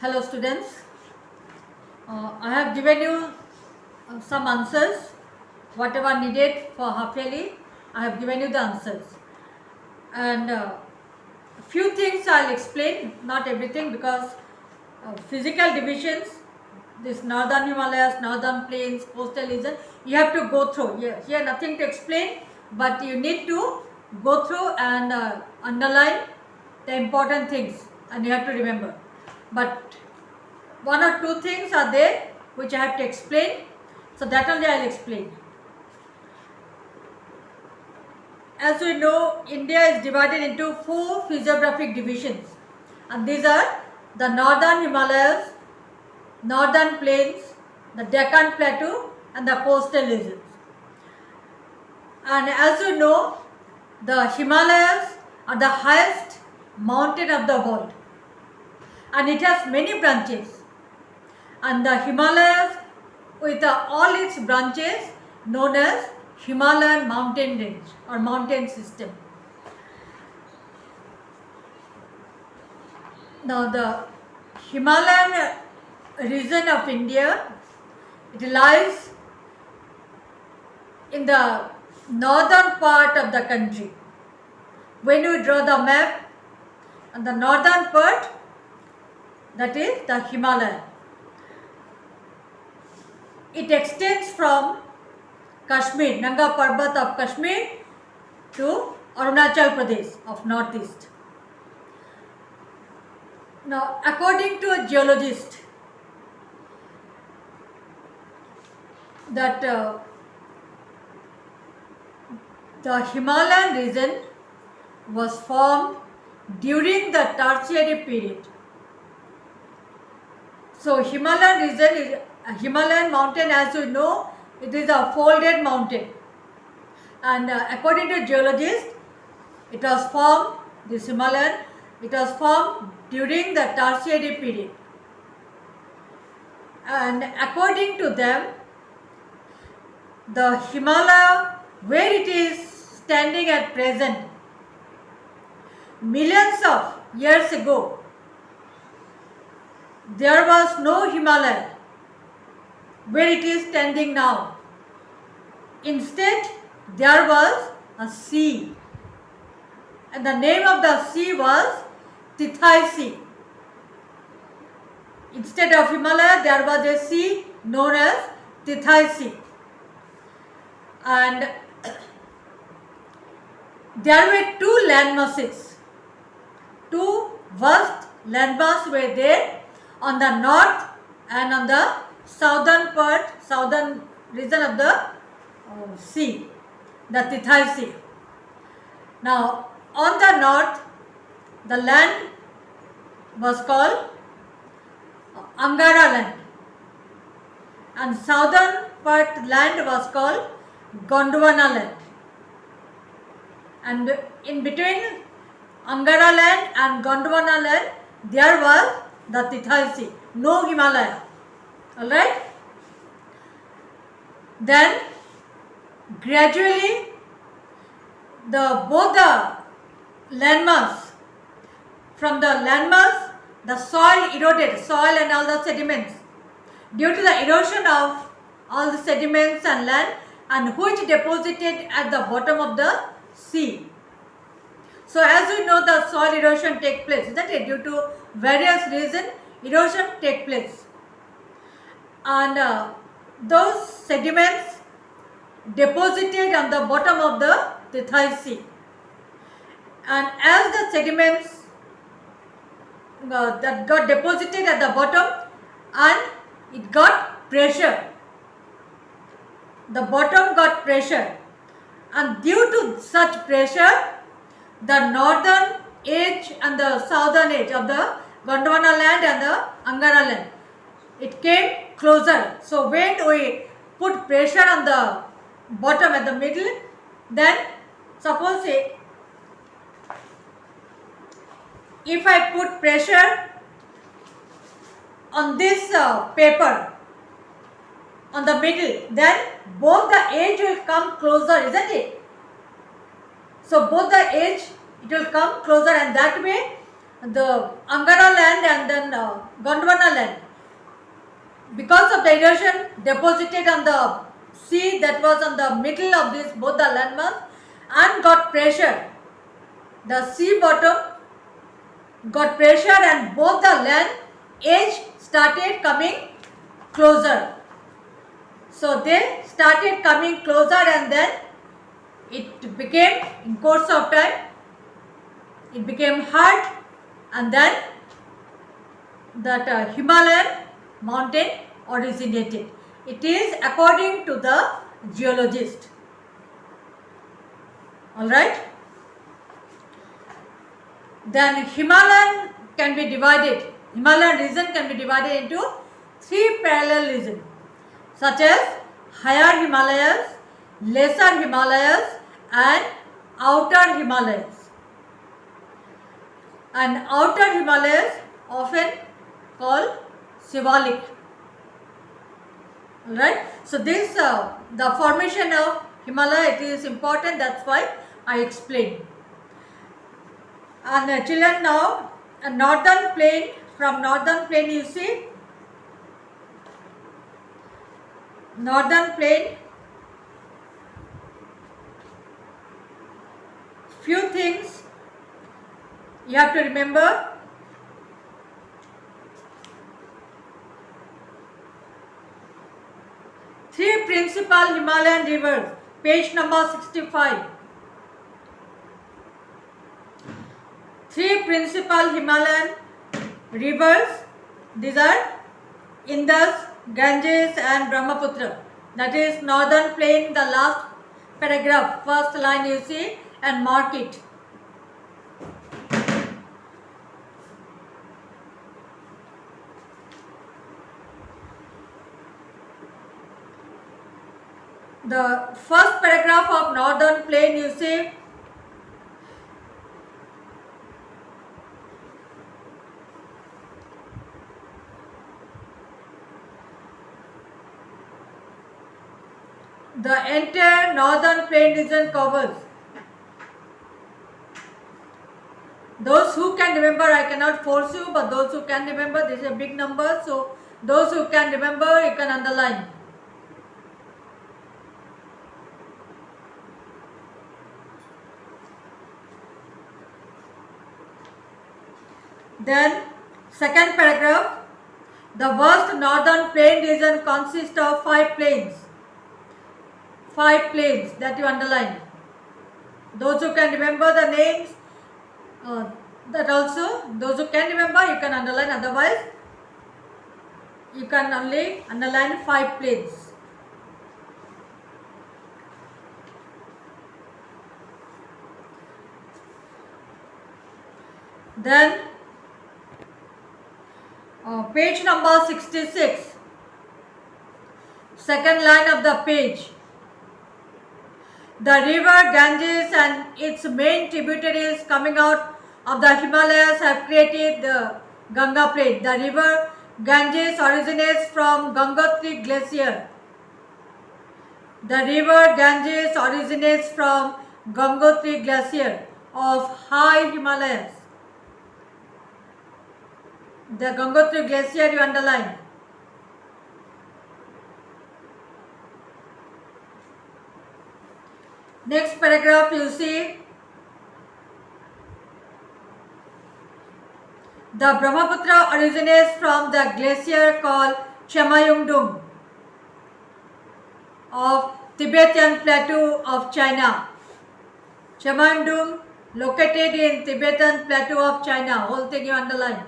Hello students, I have given you some answers, whatever needed for half yearly, I have given you the answers, and few things I'll explain, not everything, because physical divisions, this northern Himalayas, northern plains, coastal region, you have to go through. Here nothing to explain, but you need to go through and underline the important things, and you have to remember. But one or two things are there which I have to explain, so that only I will explain. As we know, India is divided into 4 physiographic divisions, and these are the northern Himalayas, northern plains, the Deccan Plateau, and the coastal regions. And as you know, the Himalayas are the highest mountain of the world, and it has many branches. And the Himalayas, with all its branches, known as Himalayan mountain range or mountain system. Now the Himalayan region of India, it lies in the northern part of the country. When you draw the map, on the northern part, that is the Himalaya. It extends from Kashmir, Nanga Parbat of Kashmir, to Arunachal Pradesh of northeast. Now, according to a geologist, that the Himalayan region was formed during the Tertiary period. So, Himalayan region is a Himalayan mountain, as you know, it is a folded mountain, and according to geologists, it was formed, this Himalayan, it was formed during the Tertiary period, and according to them, the Himalaya, where it is standing at present, millions of years ago, there was no Himalaya where it is standing now. Instead, there was a sea, and the name of the sea was Tithai Sea. Instead of Himalaya, there was a sea known as Tithai Sea, and there were two landmasses. Two vast landmasses were there on the north and on the southern part, southern region of the sea, the Tithai Sea. Now, on the north, the land was called Angara land, and southern part land was called Gondwana land. And in between Angara land and Gondwana land, there was the Tithai Sea, no Himalaya. Alright? Then gradually both the landmass, from the landmass, the soil eroded, soil and all the sediments, due to the erosion of all the sediments and land, and which deposited at the bottom of the sea. So as we know, the soil erosion take place, isn't it? Due to various reasons, erosion take place, and those sediments deposited on the bottom of the Tithai Sea, and as the sediments that got deposited at the bottom, and it got pressure, the bottom got pressure, and due to such pressure, the northern edge and the southern edge of the Gondwana land and the Angara land, it came closer. So when we put pressure on the bottom at the middle, then suppose if I put pressure on this paper on the middle, then both the edge will come closer, isn't it? So both the edge, it will come closer, and that way the Angara land and then Gondwana land. Because of the erosion deposited on the sea that was on the middle of this both the landmass and got pressure, the sea bottom got pressure and both the land edge started coming closer. So they started coming closer and then it became, in course of time, it became hard and then that Himalayan mountain originated. It is according to the geologist. Alright. Then Himalayan region can be divided into 3 parallel regions such as higher Himalayas, lesser Himalayas and outer Himalayas. And outer Himalayas often called Shivalik. Alright. So this the formation of Himalaya, it is important, that's why I explained. And children, now a northern plain, from northern plain you see, northern plain, few things you have to remember. Three principal Himalayan rivers, page number 65. 3 principal Himalayan rivers, these are Indus, Ganges and Brahmaputra. That is northern plain, the last paragraph, first line you see, and mark it. The first paragraph of northern plain you see, the entire northern plain region covers. Those who can remember, I cannot force you, but those who can remember, this is a big number, so those who can remember, you can underline. Then, second paragraph, the vast northern plain region consists of 5 plains. 5 plains that you underline. Those who can remember the names, that also, those who can remember, you can underline, otherwise you can only underline 5 plains. Then page number 66, second line of the page. The river Ganges and its main tributaries coming out of the Himalayas have created the Ganga Plain. The river Ganges originates from Gangotri Glacier. The river Ganges originates from Gangotri Glacier of high Himalayas. The Gangotri Glacier you underline. Next paragraph you see, the Brahmaputra originates from the glacier called Chamayungdung of Tibetan Plateau of China. Chamayungdung located in Tibetan Plateau of China. Whole thing you underline.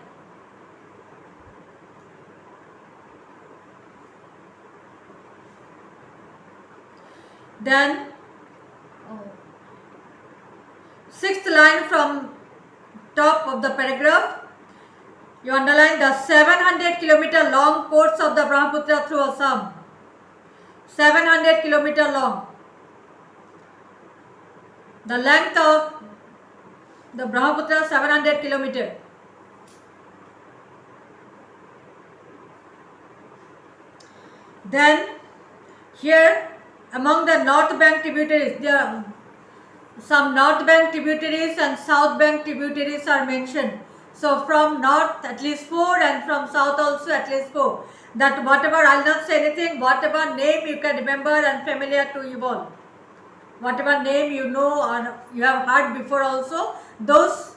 Then sixth line from top of the paragraph, you underline the 700-kilometer long course of the Brahmaputra through Assam. 700-kilometer long. The length of the Brahmaputra 700 kilometer. Then here among the north bank tributaries, there are some north bank tributaries and south bank tributaries are mentioned. So from north at least 4 and from south also at least 4. That whatever, I'll not say anything, whatever name you can remember and familiar to you all. Whatever name you know or you have heard before also, those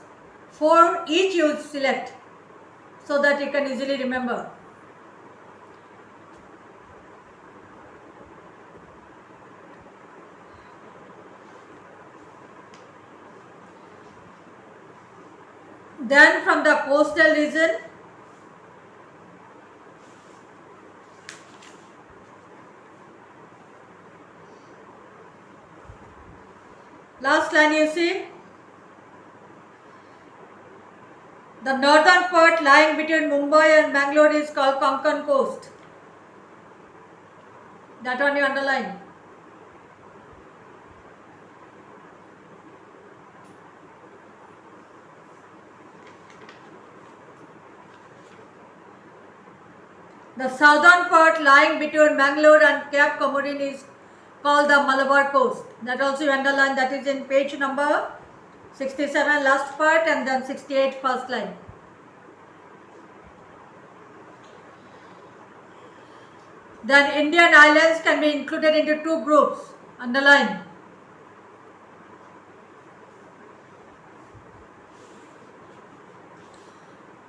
4 each you select so that you can easily remember. Then from the coastal region, last line you see, the northern part lying between Mumbai and Bangalore is called Konkan Coast. That one you underline. The southern part lying between Bangalore and Cape Comorin is called the Malabar Coast. That also you underline, that is in page number 67 last part and then 68 first line. Then Indian islands can be included into 2 groups. Underline.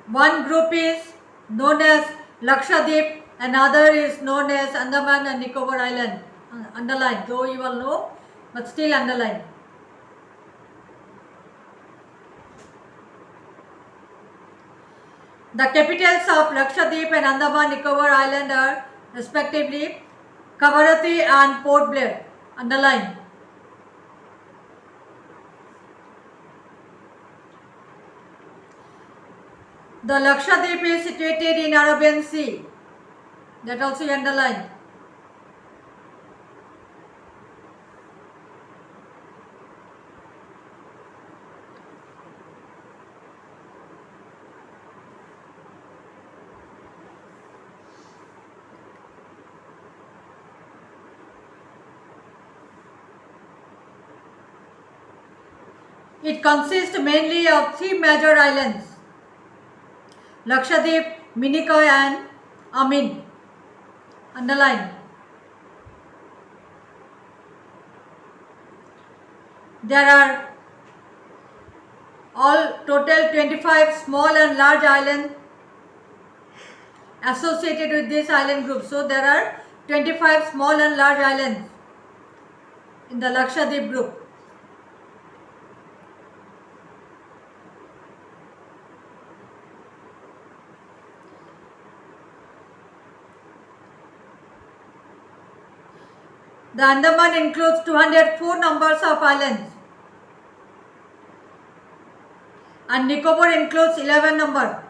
One group is known as Lakshadweep, another is known as Andaman and Nicobar Island. Underline, though you all know, but still underline. The capitals of Lakshadweep and Andaman Nicobar Island are respectively Kavaratti and Port Blair. Underline. The Lakshadweep is situated in Arabian Sea. That also you underline. It consists mainly of 3 major islands: Lakshadweep, Minicoy and Amin. Underline. There are all total 25 small and large islands associated with this island group. So there are 25 small and large islands in the Lakshadweep group. The Andaman includes 204 numbers of islands and Nicobar includes 11 number.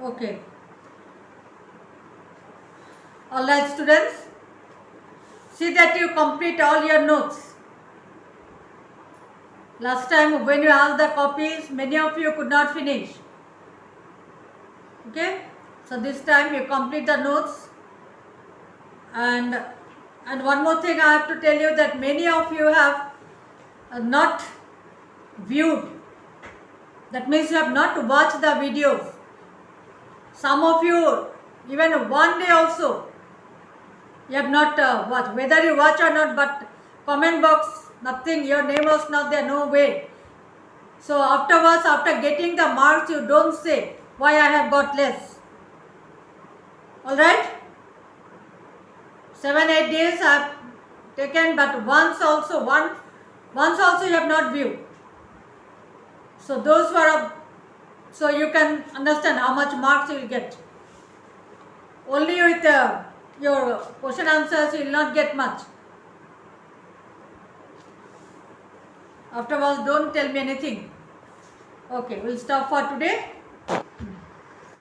Okay. Alright students, see that you complete all your notes. Last time when you asked the copies, many of you could not finish. Okay, so this time you complete the notes. And one more thing I have to tell you, that many of you have not viewed. That means you have not watched the videos. Some of you even one day also you have not watched. Whether you watch or not, but comment box, nothing, your name was not there, no way. So afterwards, after getting the marks, you don't say why I have got less. Alright? 7-8 days I have taken, but once also you have not viewed. So those were, so you can understand how much marks you will get. Only with your question answers you will not get much. Afterwards, don't tell me anything. Okay, we'll stop for today.